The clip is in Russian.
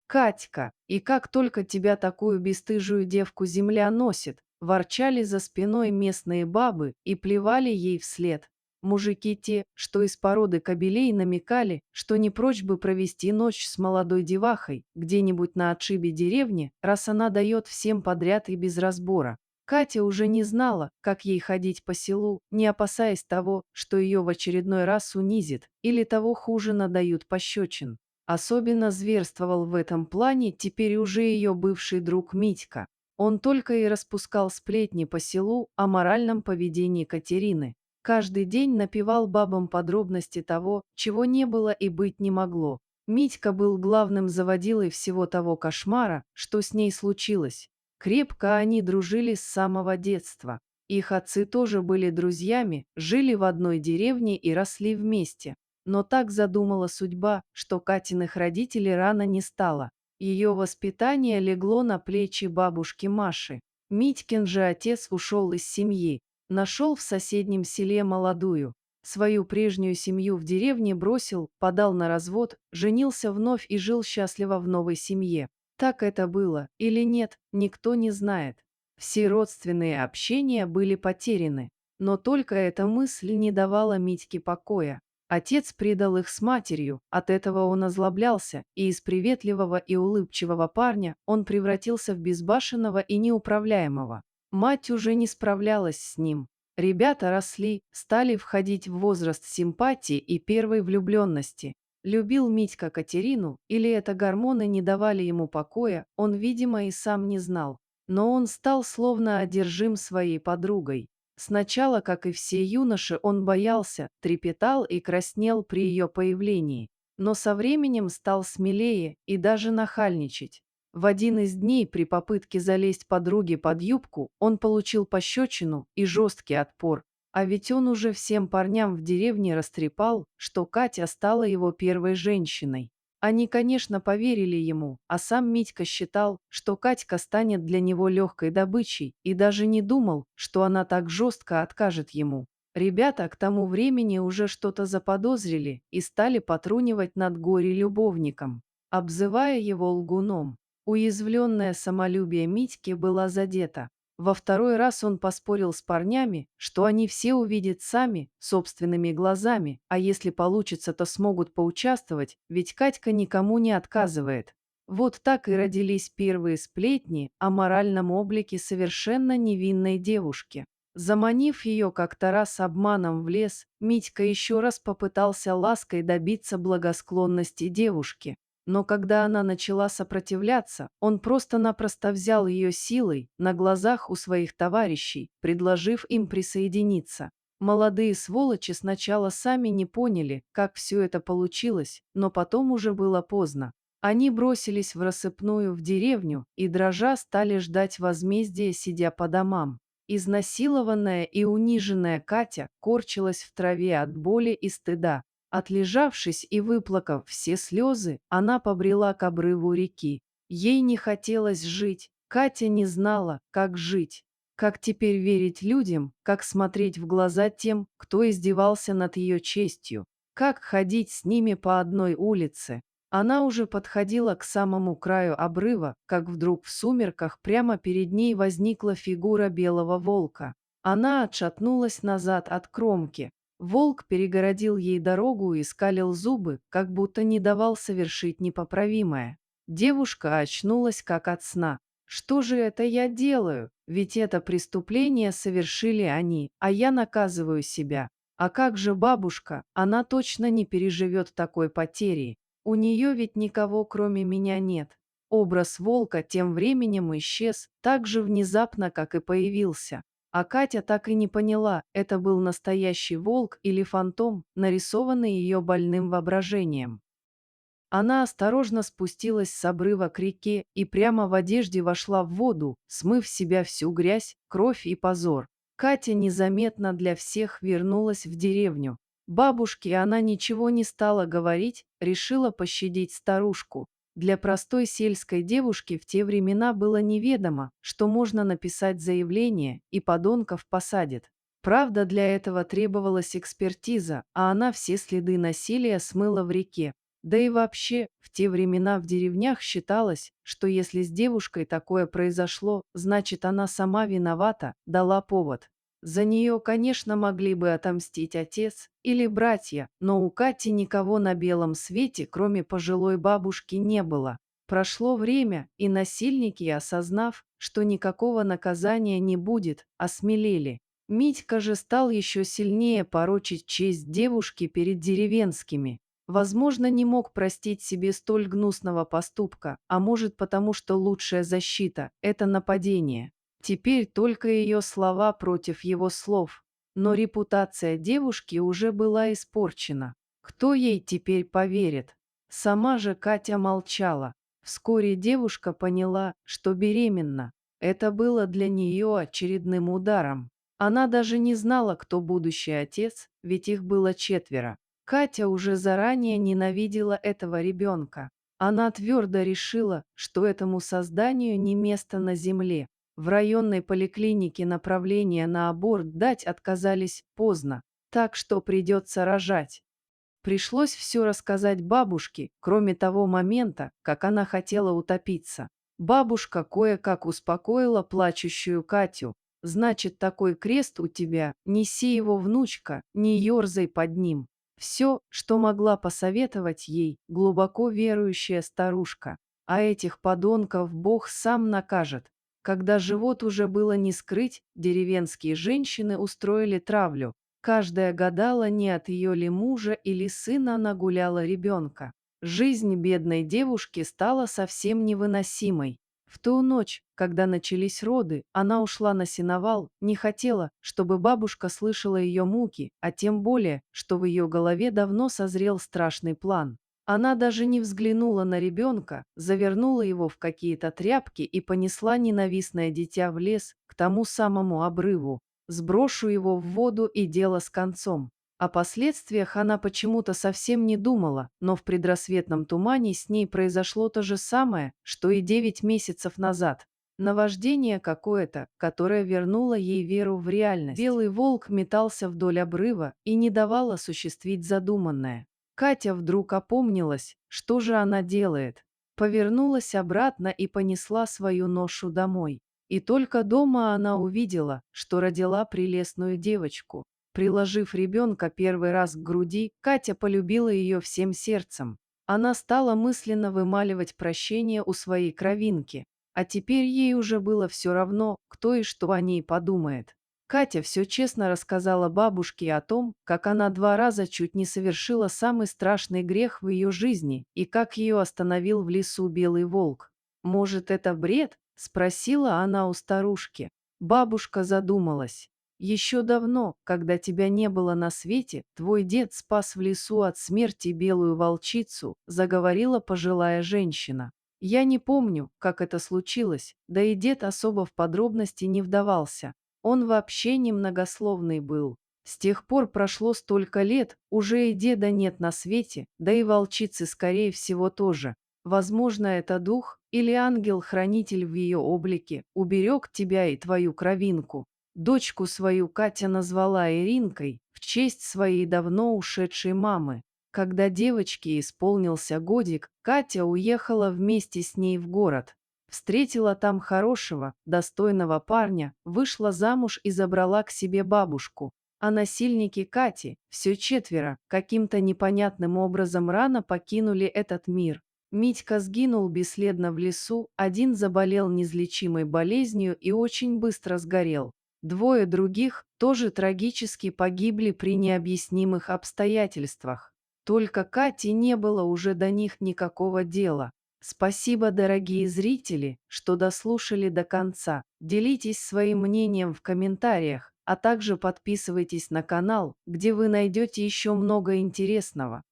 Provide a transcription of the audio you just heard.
«Катька, и как только тебя такую бесстыжую девку земля носит!» Ворчали за спиной местные бабы и плевали ей вслед. Мужики те, что из породы кобелей, намекали, что не прочь бы провести ночь с молодой девахой где-нибудь на отшибе деревни, раз она дает всем подряд и без разбора. Катя уже не знала, как ей ходить по селу, не опасаясь того, что ее в очередной раз унизит, или того хуже надают пощечин. Особенно зверствовал в этом плане теперь уже ее бывший друг Митька. Он только и распускал сплетни по селу о моральном поведении Катерины. Каждый день напевал бабам подробности того, чего не было и быть не могло. Митька был главным заводилой всего того кошмара, что с ней случилось. Крепко они дружили с самого детства. Их отцы тоже были друзьями, жили в одной деревне и росли вместе. Но так задумала судьба, что Катиных родителей рано не стало. Ее воспитание легло на плечи бабушки Маши. Митькин же отец ушел из семьи, нашел в соседнем селе молодую. Свою прежнюю семью в деревне бросил, подал на развод, женился вновь и жил счастливо в новой семье. Так это было или нет, никто не знает. Все родственные общения были потеряны, но только эта мысль не давала Митьке покоя. Отец предал их с матерью, от этого он озлоблялся, и из приветливого и улыбчивого парня он превратился в безбашенного и неуправляемого. Мать уже не справлялась с ним. Ребята росли, стали входить в возраст симпатии и первой влюбленности. Любил Митька Катерину, или это гормоны не давали ему покоя, он, видимо, и сам не знал. Но он стал словно одержим своей подругой. Сначала, как и все юноши, он боялся, трепетал и краснел при ее появлении, но со временем стал смелее и даже нахальничать. В один из дней при попытке залезть подруге под юбку он получил пощечину и жесткий отпор, а ведь он уже всем парням в деревне растрепал, что Катя стала его первой женщиной. Они, конечно, поверили ему, а сам Митька считал, что Катька станет для него легкой добычей, и даже не думал, что она так жестко откажет ему. Ребята к тому времени уже что-то заподозрили и стали потрунивать над горе-любовником, обзывая его лгуном. Уязвленное самолюбие Митьки было задето. Во второй раз он поспорил с парнями, что они все увидят сами, собственными глазами, а если получится, то смогут поучаствовать, ведь Катька никому не отказывает. Вот так и родились первые сплетни о моральном облике совершенно невинной девушки. Заманив ее как-то раз обманом в лес, Митька еще раз попытался лаской добиться благосклонности девушки. Но когда она начала сопротивляться, он просто-напросто взял ее силой на глазах у своих товарищей, предложив им присоединиться. Молодые сволочи сначала сами не поняли, как все это получилось, но потом уже было поздно. Они бросились в рассыпную в деревню и дрожа стали ждать возмездия, сидя по домам. Изнасилованная и униженная Катя корчилась в траве от боли и стыда. Отлежавшись и выплакав все слезы, она побрела к обрыву реки. Ей не хотелось жить, Катя не знала, как жить. Как теперь верить людям, как смотреть в глаза тем, кто издевался над ее честью, как ходить с ними по одной улице. Она уже подходила к самому краю обрыва, как вдруг в сумерках прямо перед ней возникла фигура белого волка. Она отшатнулась назад от кромки. Волк перегородил ей дорогу и скалил зубы, как будто не давал совершить непоправимое. Девушка очнулась как от сна. «Что же это я делаю? Ведь это преступление совершили они, а я наказываю себя. А как же бабушка? Она точно не переживет такой потери. У нее ведь никого кроме меня нет». Образ волка тем временем исчез, так же внезапно, как и появился. А Катя так и не поняла, это был настоящий волк или фантом, нарисованный ее больным воображением. Она осторожно спустилась с обрыва к реке и прямо в одежде вошла в воду, смыв с себя всю грязь, кровь и позор. Катя незаметно для всех вернулась в деревню. Бабушке она ничего не стала говорить, решила пощадить старушку. Для простой сельской девушки в те времена было неведомо, что можно написать заявление и подонков посадят. Правда, для этого требовалась экспертиза, а она все следы насилия смыла в реке. Да и вообще, в В те времена в деревнях считалось, что если с девушкой такое произошло, значит она сама виновата, дала повод. За нее, конечно, могли бы отомстить отец или братья, но у Кати никого на белом свете, кроме пожилой бабушки, не было. Прошло время, и насильники, осознав, что никакого наказания не будет, осмелели. Митька же стал еще сильнее порочить честь девушки перед деревенскими. Возможно, не мог простить себе столь гнусного поступка, а может потому, что лучшая защита – это нападение. Теперь только ее слова против его слов. Но репутация девушки уже была испорчена. Кто ей теперь поверит? Сама же Катя молчала. Вскоре девушка поняла, что беременна. Это было для нее очередным ударом. Она даже не знала, кто будущий отец, ведь их было 4. Катя уже заранее ненавидела этого ребенка. Она твердо решила, что этому созданию не место на земле. В районной поликлинике направление на аборт дать отказались поздно, так что придется рожать. Пришлось все рассказать бабушке, кроме того момента, как она хотела утопиться. Бабушка кое-как успокоила плачущую Катю. «Значит, такой крест у тебя, неси его, внучка, не ерзай под ним». Все, что могла посоветовать ей, глубоко верующая старушка. А этих подонков Бог сам накажет. Когда живот уже было не скрыть, деревенские женщины устроили травлю. Каждая гадала, не от ее ли мужа или сына она гуляла ребенка. Жизнь бедной девушки стала совсем невыносимой. В ту ночь, когда начались роды, она ушла на сеновал, не хотела, чтобы бабушка слышала ее муки, а тем более, что в ее голове давно созрел страшный план. Она даже не взглянула на ребенка, завернула его в какие-то тряпки и понесла ненавистное дитя в лес, к тому самому обрыву. Сброшу его в воду и дело с концом. О последствиях она почему-то совсем не думала, но в предрассветном тумане с ней произошло то же самое, что и 9 месяцев назад. Наваждение какое-то, которое вернуло ей веру в реальность. Белый волк метался вдоль обрыва и не давал осуществить задуманное. Катя вдруг опомнилась, что же она делает. Повернулась обратно и понесла свою ношу домой. И только дома она увидела, что родила прелестную девочку. Приложив ребенка первый раз к груди, Катя полюбила ее всем сердцем. Она стала мысленно вымаливать прощение у своей кровинки, а теперь ей уже было все равно, кто и что о ней подумает. Катя все честно рассказала бабушке о том, как она 2 раза чуть не совершила самый страшный грех в ее жизни и как ее остановил в лесу белый волк. «Может, это бред?» – спросила она у старушки. Бабушка задумалась. «Еще давно, когда тебя не было на свете, твой дед спас в лесу от смерти белую волчицу», – заговорила пожилая женщина. «Я не помню, как это случилось, да и дед особо в подробности не вдавался. Он вообще немногословный был. С тех пор прошло столько лет, уже и деда нет на свете, да и волчицы, скорее всего, тоже. Возможно, это дух или ангел-хранитель в ее облике уберег тебя и твою кровинку». Дочку свою Катя назвала Иринкой в честь своей давно ушедшей мамы. Когда девочке исполнился годик, Катя уехала вместе с ней в город. Встретила там хорошего, достойного парня, вышла замуж и забрала к себе бабушку. А насильники Кати, все 4, каким-то непонятным образом рано покинули этот мир. Митька сгинул бесследно в лесу, один заболел неизлечимой болезнью и очень быстро сгорел. 2 других тоже трагически погибли при необъяснимых обстоятельствах. Только Кате не было уже до них никакого дела. Спасибо, дорогие зрители, что дослушали до конца. Делитесь своим мнением в комментариях, а также подписывайтесь на канал, где вы найдете еще много интересного.